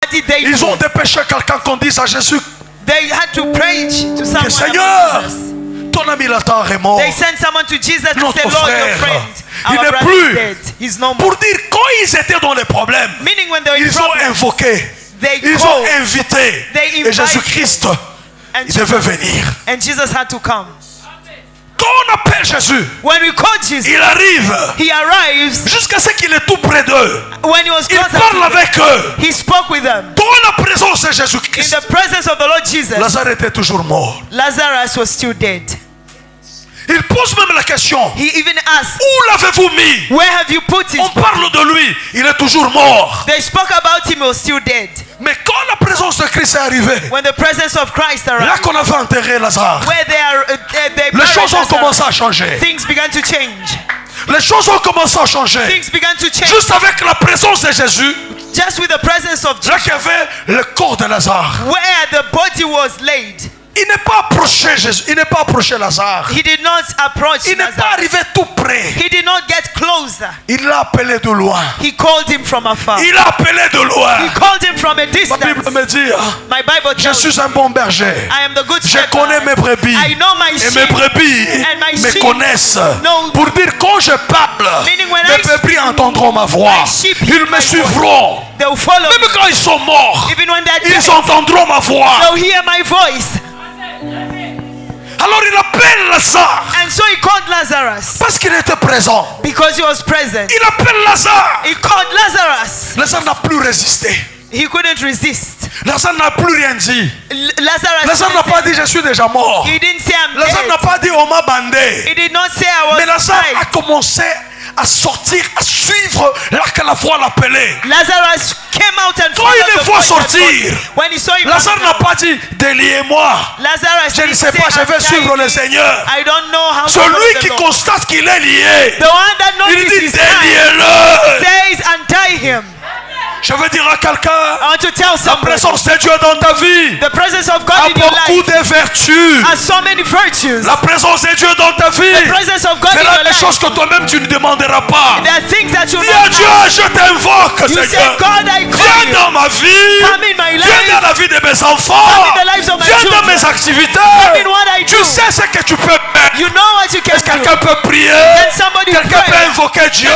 What did they Ils do? ont dépêché quelqu'un qu'on dise à Jésus They had to preach to que someone Seigneur, about Jesus. ton ami Lazare est mort. They sent someone to Jesus to Notre say, Lord, your frère, friend, il our n'est brother plus. is dead. He's no more. Pour dire quand ils étaient dans les problèmes, Meaning when they were in ils ont trouble, invoqué, they ils ont called, invité. they Et invited, Jésus-Christ, and il devait venir. Jesus had to come. Quand on appelle Jésus, When we called Jesus, il arrive he arrives. jusqu'à ce qu'il est tout près d'eux. When he was Il close parle to them, avec eux. he spoke with them. Dans la présence de In Jésus-Christ, the presence of the Lord Jesus, Lazare était toujours mort. Lazarus was still dead. Il pose même la question, He even asked, où l'avez-vous mis? where have you put him? On parle de lui, il est toujours mort. They spoke about him, he was still dead. Mais quand la présence de Christ est arrivée, When the presence of Christ là arrived, qu'on avait enterré Lazare, where they les buried choses ont Lazarus, commencé à changer. things began to change. Les choses ont commencé à changer. Things began to change. Juste avec la présence de Jésus, Just with the presence of là Jesus, qu'il y avait le corps de Lazare. where the body was laid. Il n'est pas approché Jésus, il n'est pas approché Lazare. He did not approach Il n'est pas Lazarus. arrivé tout près. He did not get closer. Il l'a appelé de loin. He called him from afar. Il l'a appelé de loin. He called him from a Ma Bible distance. me dit, My Bible je tells me, suis un bon berger. I am the good Je shepherd. connais mes brebis. I know my Et mes sheep. brebis And my me sheep connaissent. know Pour dire quand je parle, Meaning when mes I brebis entendront ma voix. my sheep Ils hear me my suivront. They will follow Même me. quand ils sont morts, Even when they're ils dead, entendront ma voix. they'll hear my voice. Alors il appelle Lazare And so he called Lazarus parce qu'il était présent. because he was present. Il appelle Lazare. He called Lazarus. Lazare n'a plus résisté. He couldn't resist. Lazare n'a plus rien dit. Lazarus Lazare n'a didn't pas dit je suis déjà mort. say- he didn't say I'm Lazare n'a dead. pas dit on m'a bandé. He did not say I was Mais Lazare a died. commencé à sortir, à suivre là que la voix l'appelait. Lazarus came out and Quand followed il the les voit voice of sortir, God. When he saw him Lazare coming n'a out, pas dit déliez-moi. Lazarus Je ne didn't sais say, pas, je vais "I'm suivre dying. le Seigneur. I don't know how to Celui follow qui the Lord." constate qu'il est lié, The one that il notices dit his hand déliez-le. says untie him. Je veux dire à quelqu'un, I want to tell la somebody, présence de Dieu dans ta vie the presence of God a in your beaucoup life de vertus. has so many virtues. La présence de Dieu dans ta vie The presence of God in fera your des life. choses que toi-même tu ne demanderas pas. There are things that you Dis à don't Dieu, have. je t'invoque, You say, Seigneur. God, I call Viens you. dans ma vie. Come in my Viens life. dans la vie de mes enfants. Come in the lives of my Viens dans children. mes activités. Come in what I Tu do. sais ce que tu peux faire. You know what you can Est-ce que quelqu'un do. peut prier? Can somebody Quelqu'un pray? peut invoquer Dieu?